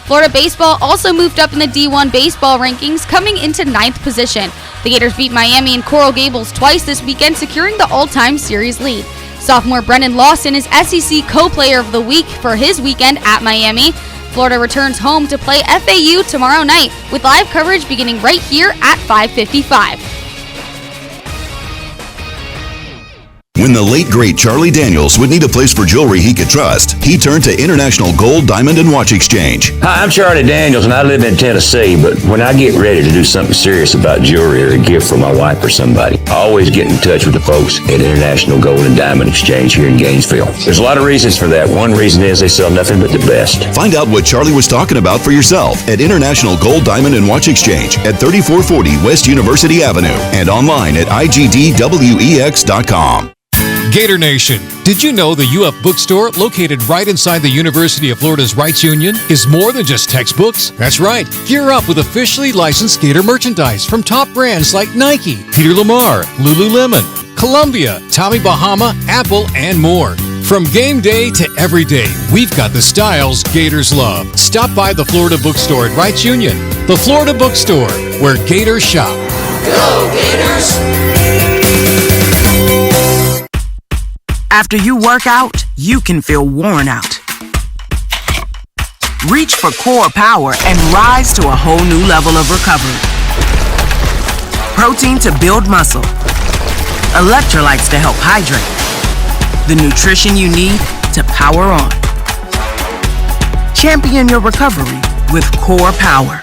Florida baseball also moved up in the D1 baseball rankings, coming into 9th position. The Gators beat Miami and Coral Gables twice this weekend, securing the all-time series lead. Sophomore Brennan Lawson is SEC Co-Player of the Week for his weekend at Miami. Florida returns home to play FAU tomorrow night, with live coverage beginning right here at 5:55. When the late, great Charlie Daniels would need a place for jewelry he could trust, he turned to International Gold, Diamond, and Watch Exchange. Hi, I'm Charlie Daniels, and I live in Tennessee, but when I get ready to do something serious about jewelry or a gift for my wife or somebody, I always get in touch with the folks at International Gold and Diamond Exchange here in Gainesville. There's a lot of reasons for that. One reason is they sell nothing but the best. Find out what Charlie was talking about for yourself at International Gold, Diamond, and Watch Exchange at 3440 West University Avenue and online at igdwex.com. Gator Nation, did you know the UF bookstore, located right inside the University of Florida's Rights Union, is more than just textbooks? That's right. Gear up with officially licensed Gator merchandise from top brands like Nike, Peter Lamar, Lululemon, Columbia, Tommy Bahama, Apple, and more. From game day to every day, we've got the styles Gators love. Stop by the Florida bookstore at Rights Union. The Florida bookstore, where Gators shop. Go Gators! After you work out, you can feel worn out. Reach for core power and rise to a whole new level of recovery. Protein to build muscle. Electrolytes to help hydrate. The nutrition you need to power on. Champion your recovery with Core Power.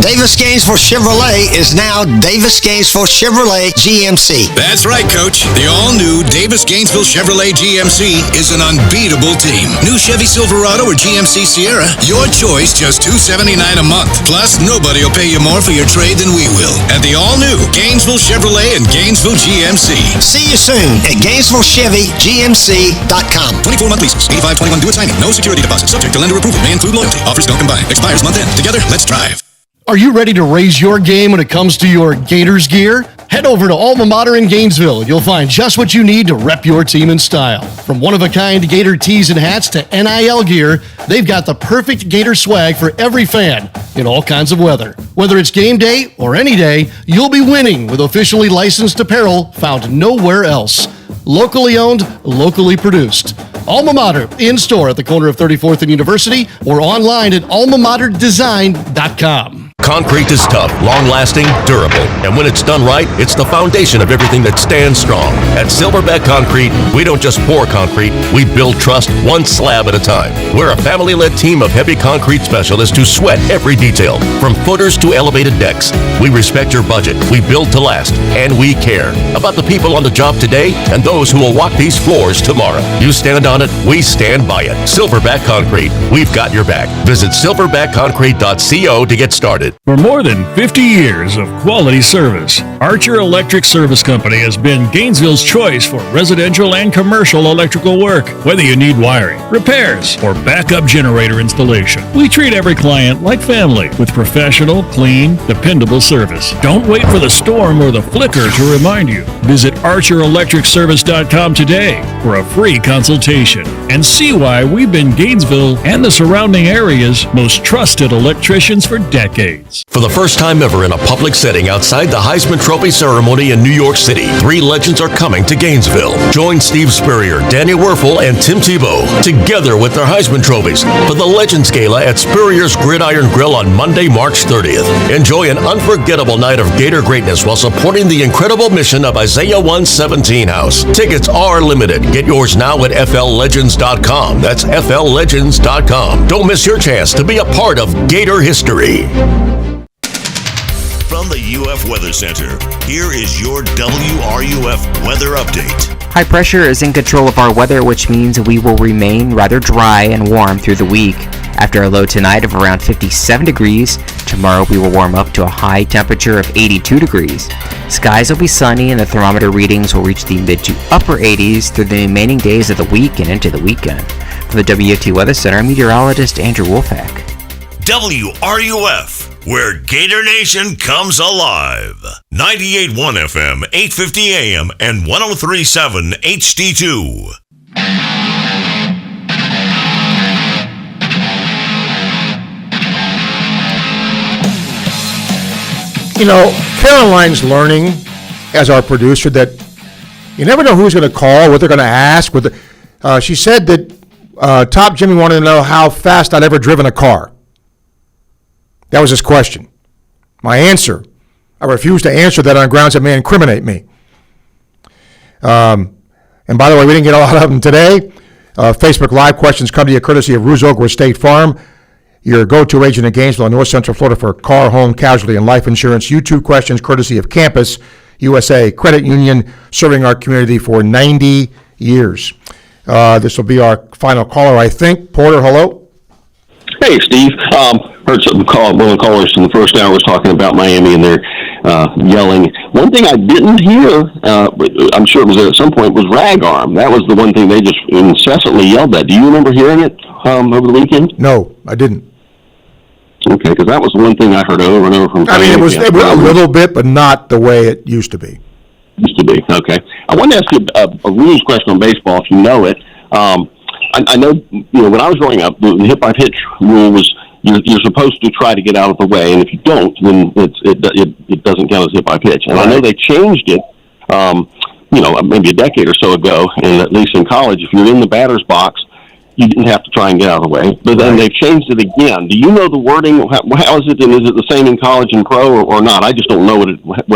Davis Gainesville Chevrolet is now Davis Gainesville Chevrolet GMC. That's right, Coach. The all-new Davis Gainesville Chevrolet GMC is an unbeatable team. New Chevy Silverado or GMC Sierra, your choice, just $279 a month. Plus, nobody will pay you more for your trade than we will. At the all-new Gainesville Chevrolet and Gainesville GMC. See you soon at GainesvilleChevyGMC.com. 24-month leases, 85-21 due assignment, no security deposit, subject to lender approval, may include loyalty. Offers don't combine. Expires month end. Together, let's drive. Are you ready to raise your game when it comes to your Gators gear? Head over to Alma Mater in Gainesville. You'll find just what you need to rep your team in style. From one-of-a-kind Gator tees and hats to NIL gear, they've got the perfect Gator swag for every fan in all kinds of weather. Whether it's game day or any day, you'll be winning with officially licensed apparel found nowhere else. Locally owned, locally produced. Alma Mater, in-store at the corner of 34th and University or online at almamaterdesign.com. Concrete is tough, long-lasting, durable. And when it's done right, it's the foundation of everything that stands strong. At Silverback Concrete, we don't just pour concrete, we build trust one slab at a time. We're a family-led team of heavy concrete specialists who sweat every detail, from footers to elevated decks. We respect your budget, we build to last, and we care about the people on the job today and those who will walk these floors tomorrow. You stand on it, we stand by it. Silverback Concrete, we've got your back. Visit silverbackconcrete.co to get started. For more than 50 years of quality service, Archer Electric Service Company has been Gainesville's choice for residential and commercial electrical work. Whether you need wiring, repairs, or backup generator installation, we treat every client like family with professional, clean, dependable service. Don't wait for the storm or the flicker to remind you. Visit ArcherElectricService.com today for a free consultation and see why we've been Gainesville and the surrounding area's most trusted electricians for decades. For the first time ever in a public setting outside the Heisman Trophy ceremony in New York City, 3 legends are coming to Gainesville. Join Steve Spurrier, Danny Werfel, and Tim Tebow together with their Heisman trophies for the Legends Gala at Spurrier's Gridiron Grill on Monday, March 30th. Enjoy an unforgettable night of Gator greatness while supporting the incredible mission of Isaiah 117 House. Tickets are limited. Get yours now at FLLegends.com. That's FLLegends.com. Don't miss your chance to be a part of Gator history. From the UF Weather Center, here is your WRUF weather update. High pressure is in control of our weather, which means we will remain rather dry and warm through the week. After a low tonight of around 57 degrees, tomorrow we will warm up to a high temperature of 82 degrees. Skies will be sunny and the thermometer readings will reach the mid to upper 80s through the remaining days of the week and into the weekend. From the WFT Weather Center, meteorologist Andrew Wolfak. WRUF, where Gator Nation comes alive. 98.1 FM, 850 AM, and 103.7 HD2. You know, Caroline's learning, as our producer, that you never know who's going to call, what they're going to ask. She said that Top Jimmy wanted to know how fast I'd ever driven a car. That was his question. My answer, I refuse to answer that on grounds that may incriminate me. And by the way, we didn't get a lot of them today. Facebook Live questions come to you courtesy of Ruse Oak State Farm, your go-to agent in Gainesville and North Central Florida for car, home, casualty, and life insurance. YouTube questions courtesy of Campus USA Credit Union, serving our community for 90 years. This will be our final caller, I think. Porter, hello. Hey, Steve. Heard something one of the callers in the first hour was talking about Miami and their yelling. One thing I didn't hear, I'm sure it was there at some point, was rag arm. That was the one thing they just incessantly yelled at. Do you remember hearing it over the weekend? No, I didn't. Okay, because that was the one thing I heard over and over from. I mean, it was a little bit, but not the way it used to be. Used to be, okay. I wanted to ask you a rules question on baseball, if you know it. I know, when I was growing up, the hit-by-pitch rule was you're supposed to try to get out of the way, and if you don't, then it doesn't count as hit-by-pitch. And right. I know they changed it, maybe a decade or so ago, and at least in college, if you're in the batter's box, you didn't have to try and get out of the way. But then they've changed it again. Do you know the wording? How is it, and is it the same in college and pro or not? I just don't know what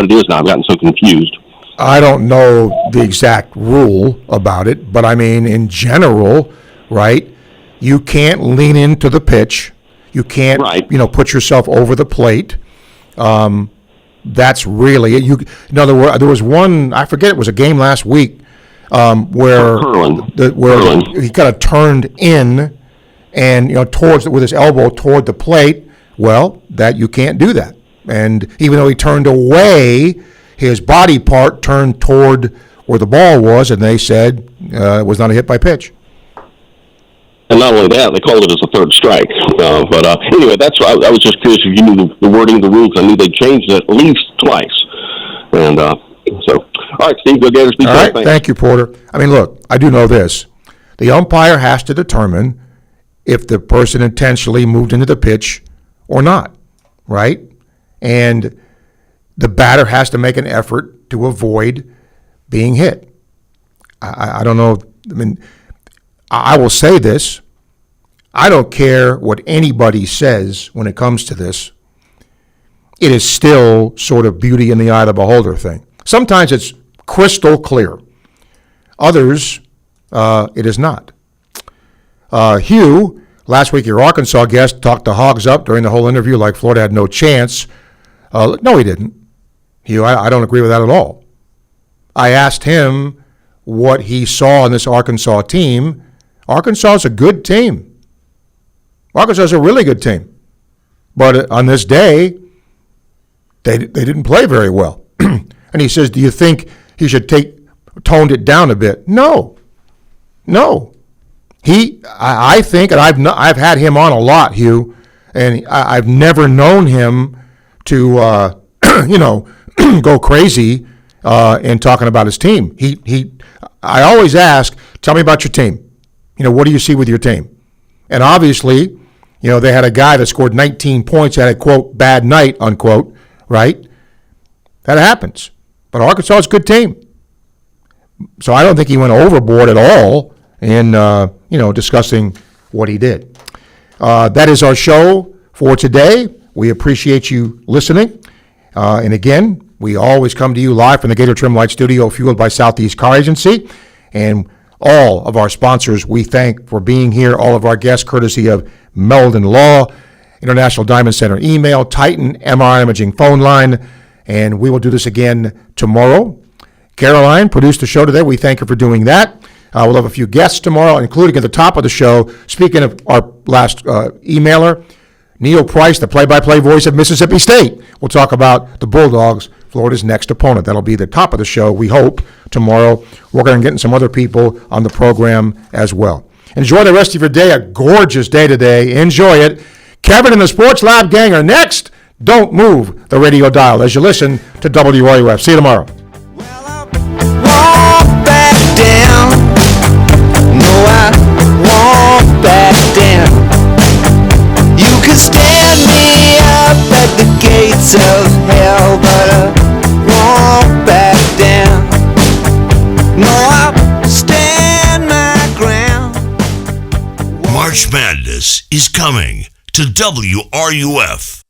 it is now. I've gotten so confused. I don't know the exact rule about it, but I mean, in general, right, you can't lean into the pitch. You can't, put yourself over the plate. That's really it. In other words, there was one, I forget, it was a game last week where he kind of turned in and, with his elbow toward the plate. Well, that you can't do that. And even though he turned away, his body part turned toward where the ball was, and they said it was not a hit by pitch. And not only that, they called it as a third strike. Anyway, that's I was just curious if you knew the wording of the rules. I knew they changed it at least twice. And So, all right, Steve, go Gators. All right, thank you, Porter. I mean, look, I do know this. The umpire has to determine if the person intentionally moved into the pitch or not, right? And the batter has to make an effort to avoid being hit. I don't know. I mean, I will say this. I don't care what anybody says when it comes to this. It is still sort of beauty in the eye of the beholder thing. Sometimes it's crystal clear. Others, it is not. Hugh, last week your Arkansas guest talked the Hogs up during the whole interview like Florida had no chance. No, he didn't. Hugh, I don't agree with that at all. I asked him what he saw in this Arkansas team. Arkansas is a good team. Arkansas is a really good team. But on this day, they didn't play very well. And he says, do you think he should toned it down a bit? No. I think, and I've had him on a lot, Hugh, and I've never known him to, go crazy in talking about his team. I always ask, tell me about your team. What do you see with your team? And obviously, they had a guy that scored 19 points, had a, quote, bad night, unquote, right? That happens. But Arkansas is a good team. So I don't think he went overboard at all in, discussing what he did. That is our show for today. We appreciate you listening. And again, we always come to you live from the Gator Trim Light Studio, fueled by Southeast Car Agency. And all of our sponsors we thank for being here. All of our guests, courtesy of Meldon Law, International Diamond Center email, Titan MRI Imaging phone line. And we will do this again tomorrow. Caroline produced the show today. We thank her for doing that. We'll have a few guests tomorrow, including at the top of the show. Speaking of our last emailer, Neil Price, the play-by-play voice of Mississippi State. We'll talk about the Bulldogs, Florida's next opponent. That'll be the top of the show, we hope, tomorrow. We're going to get some other people on the program as well. Enjoy the rest of your day. A gorgeous day today. Enjoy it. Kevin and the Sports Lab gang are next. Don't move the radio dial as you listen to WRUF. See you tomorrow. Walk back down. No, I won't back down. You can stand me up at the gates of hell, but I won't back down. No, I'll stand my ground. March Madness is coming to WRUF.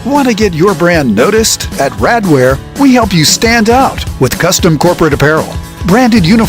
Want to get your brand noticed? At Radware, we help you stand out with custom corporate apparel, branded uniforms,